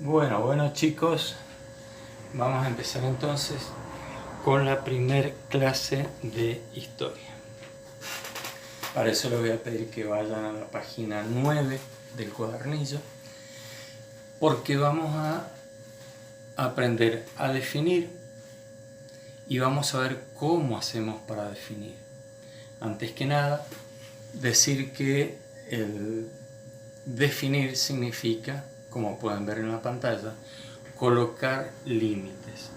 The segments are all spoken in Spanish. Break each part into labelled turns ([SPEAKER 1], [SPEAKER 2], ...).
[SPEAKER 1] Bueno chicos, vamos a empezar entonces con la primer clase de historia. Para eso les voy a pedir que vayan a la página 9 del cuadernillo, porque vamos a aprender a definir y vamos a ver cómo hacemos para definir. Antes que nada, decir que el definir significa, como pueden ver en la pantalla, colocar límites,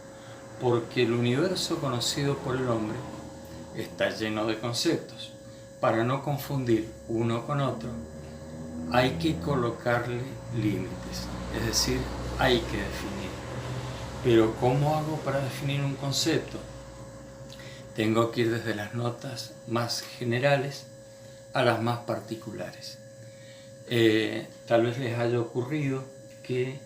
[SPEAKER 1] porque el universo conocido por el hombre está lleno de conceptos. Para no confundir uno con otro, hay que colocarle límites, es decir, hay que definir. Pero ¿cómo hago para definir un concepto? Tengo que ir desde las notas más generales a las más particulares. Tal vez les haya ocurrido que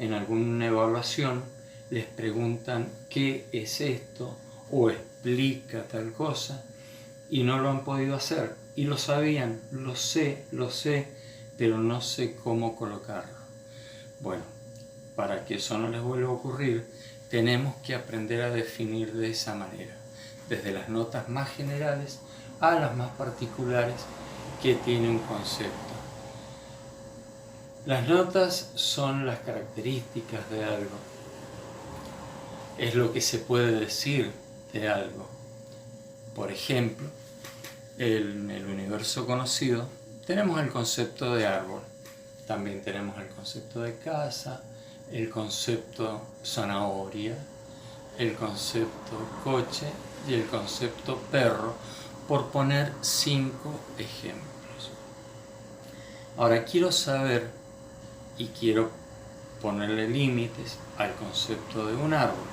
[SPEAKER 1] en alguna evaluación les preguntan qué es esto o explica tal cosa y no lo han podido hacer y lo sabían, lo sé, pero no sé cómo colocarlo. Bueno, para que eso no les vuelva a ocurrir, tenemos que aprender a definir de esa manera, desde las notas más generales a las más particulares que tiene un concepto. Las notas son las características de algo, es lo que se puede decir de algo. Por ejemplo, en el universo conocido tenemos el concepto de árbol, también tenemos el concepto de casa, el concepto zanahoria, el concepto coche y el concepto perro, por poner 5 ejemplos. Ahora quiero saber y quiero ponerle límites al concepto de un árbol,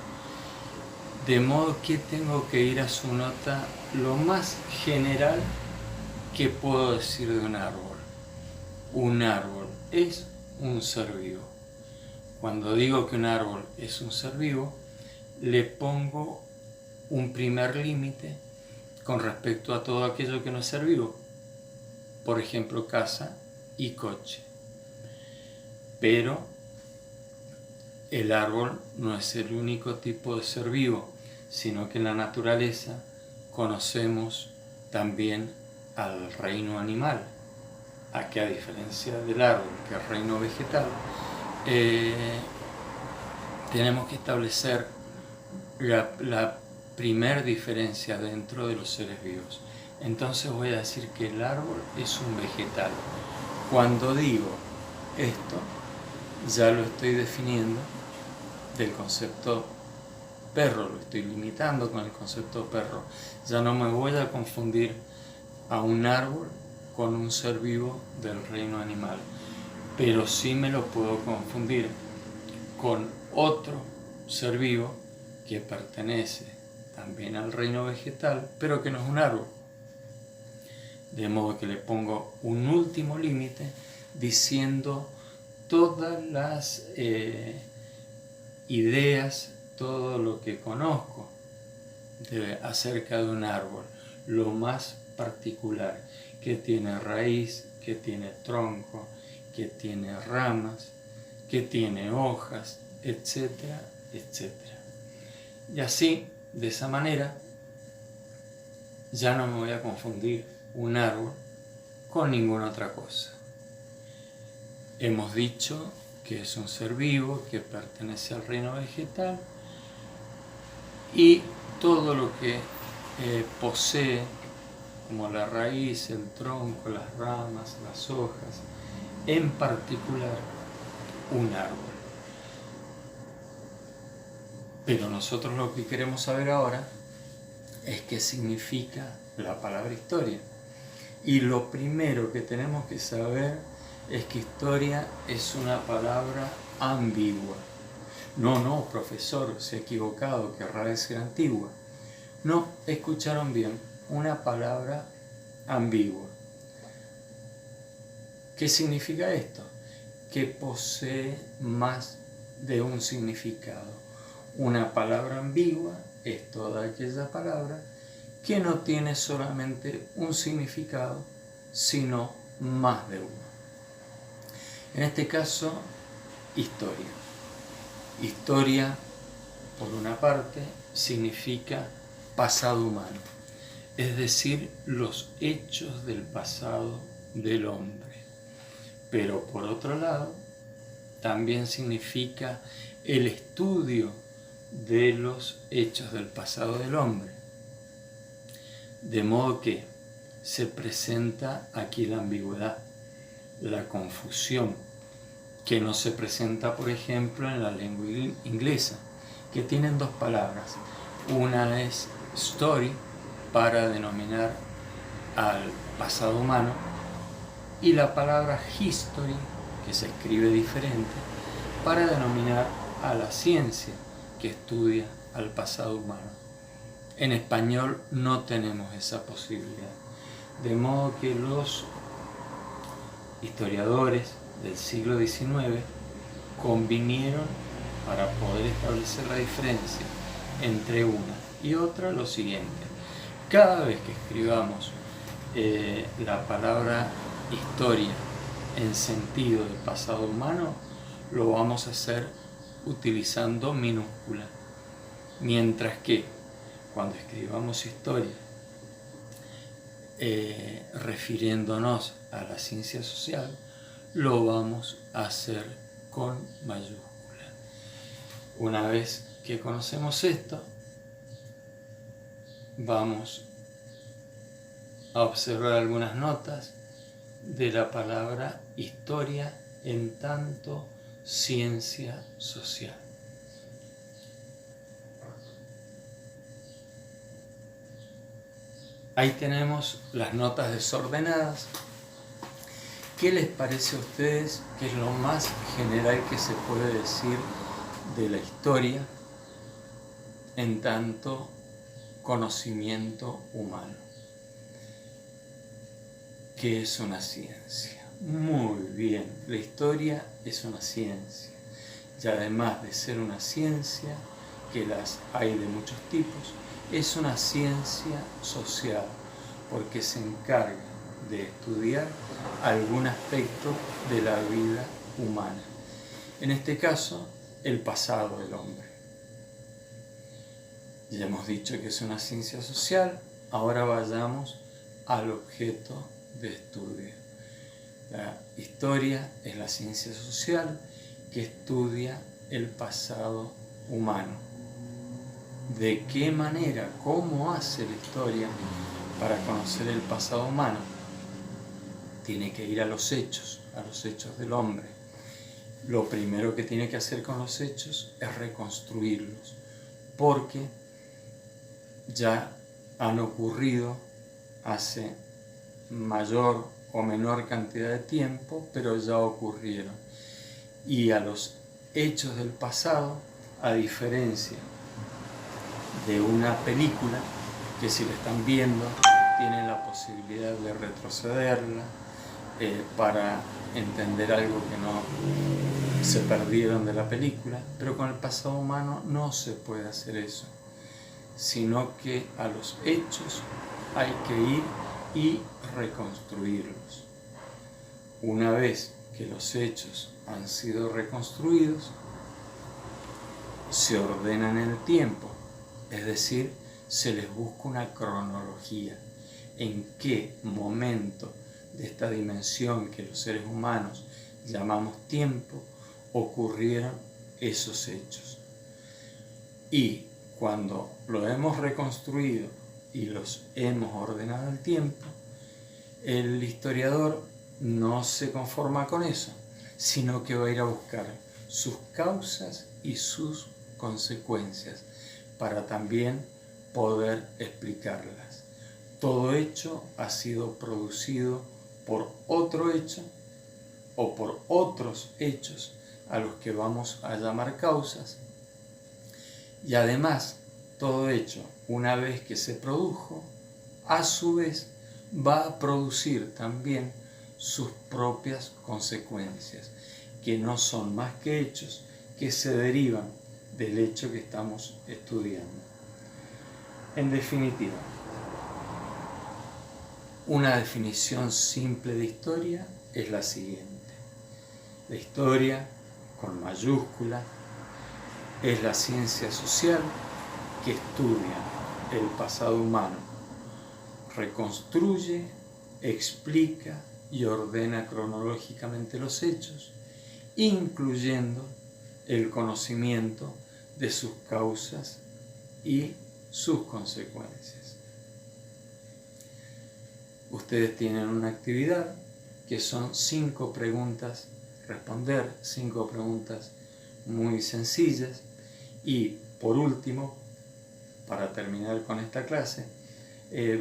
[SPEAKER 1] de modo que tengo que ir a su nota lo más general que puedo decir de un árbol. Un árbol es un ser vivo. Cuando digo que un árbol es un ser vivo, le pongo un primer límite con respecto a todo aquello que no es ser vivo. Por ejemplo, casa y coche. Pero el árbol no es el único tipo de ser vivo, sino que en la naturaleza conocemos también al reino animal, a que a diferencia del árbol, que es reino vegetal, tenemos que establecer la primer diferencia dentro de los seres vivos. Entonces voy a decir que el árbol es un vegetal. Cuando digo esto, ya lo estoy definiendo del concepto perro, lo estoy limitando con el concepto perro. Ya no me voy a confundir a un árbol con un ser vivo del reino animal, pero sí me lo puedo confundir con otro ser vivo que pertenece también al reino vegetal, pero que no es un árbol. De modo que le pongo un último límite diciendo todas las ideas, todo lo que conozco acerca de un árbol, lo más particular, que tiene raíz, que tiene tronco, que tiene ramas, que tiene hojas, etcétera, etcétera. Y así, de esa manera, ya no me voy a confundir un árbol con ninguna otra cosa. Hemos dicho que es un ser vivo, que pertenece al reino vegetal, y todo lo que posee, como la raíz, el tronco, las ramas, las hojas, en particular un árbol. Pero nosotros lo que queremos saber ahora es qué significa la palabra historia. Y lo primero que tenemos que saber es que historia es una palabra ambigua. No, profesor, se ha equivocado, querrá decir antigua. No, escucharon bien, una palabra ambigua. ¿Qué significa esto? Que posee más de un significado. Una palabra ambigua es toda aquella palabra que no tiene solamente un significado, sino más de uno. En este caso, historia. Historia, por una parte, significa pasado humano, es decir, los hechos del pasado del hombre. Pero por otro lado, también significa el estudio de los hechos del pasado del hombre. De modo que se presenta aquí la ambigüedad, la confusión, que no se presenta, por ejemplo, en la lengua inglesa, que tienen dos palabras. Una es story, para denominar al pasado humano, y la palabra history, que se escribe diferente, para denominar a la ciencia que estudia al pasado humano. En español no tenemos esa posibilidad, de modo que los historiadores del siglo XIX convinieron, para poder establecer la diferencia entre una y otra, lo siguiente: cada vez que escribamos la palabra historia en sentido de pasado humano, lo vamos a hacer utilizando minúscula, mientras que cuando escribamos historia refiriéndonos a la ciencia social, lo vamos a hacer con mayúscula. Una vez que conocemos esto, vamos a observar algunas notas de la palabra historia en tanto ciencia social. Ahí tenemos las notas desordenadas. ¿Qué les parece a ustedes que es lo más general que se puede decir de la historia en tanto conocimiento humano? ¿Qué es una ciencia? Muy bien, la historia es una ciencia. Y además de ser una ciencia, que las hay de muchos tipos, es una ciencia social, porque se encarga de estudiar algún aspecto de la vida humana. En este caso, el pasado del hombre. Ya hemos dicho que es una ciencia social, ahora vayamos al objeto de estudio. La historia es la ciencia social que estudia el pasado humano. ¿De qué manera, cómo hace la historia para conocer el pasado humano? Tiene que ir a los hechos del hombre. Lo primero que tiene que hacer con los hechos es reconstruirlos, porque ya han ocurrido hace mayor o menor cantidad de tiempo, pero ya ocurrieron. Y a los hechos del pasado, a diferencia de una película, que si la están viendo, tienen la posibilidad de retrocederla para entender algo que no se perdieron de la película, pero con el pasado humano no se puede hacer eso, sino que a los hechos hay que ir y reconstruirlos. Una vez que los hechos han sido reconstruidos, se ordenan en el tiempo, es decir, se les busca una cronología. ¿En qué momento de esta dimensión que los seres humanos llamamos tiempo ocurrieron esos hechos? Y cuando lo hemos reconstruido y los hemos ordenado el tiempo, el historiador no se conforma con eso, sino que va a ir a buscar sus causas y sus consecuencias para también poder explicarlas. Todo hecho ha sido producido por otro hecho o por otros hechos a los que vamos a llamar causas, y además todo hecho, una vez que se produjo, a su vez va a producir también sus propias consecuencias, que no son más que hechos que se derivan del hecho que estamos estudiando. En definitiva, una definición simple de historia es la siguiente: la historia con mayúscula, es la ciencia social que estudia el pasado humano, reconstruye, explica y ordena cronológicamente los hechos, incluyendo el conocimiento de sus causas y sus consecuencias. Ustedes tienen una actividad que son 5 preguntas, responder 5 preguntas muy sencillas, y por último, para terminar con esta clase,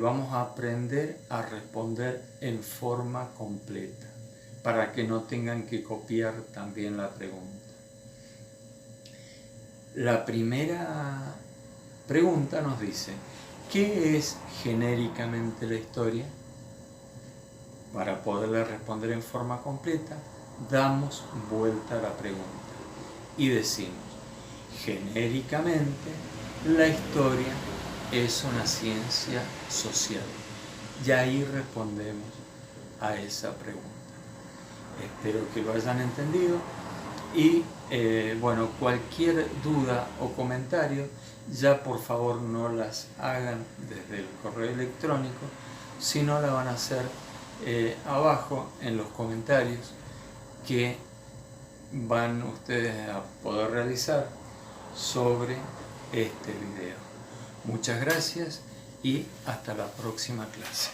[SPEAKER 1] vamos a aprender a responder en forma completa, para que no tengan que copiar también la pregunta. La primera pregunta nos dice: ¿qué es genéricamente la historia? Para poderle responder en forma completa, damos vuelta a la pregunta y decimos: genéricamente, la historia es una ciencia social. Y ahí respondemos a esa pregunta. Espero que lo hayan entendido y bueno, cualquier duda o comentario, ya por favor no las hagan desde el correo electrónico, sino la van a hacer abajo en los comentarios que van ustedes a poder realizar sobre este video. Muchas gracias y hasta la próxima clase.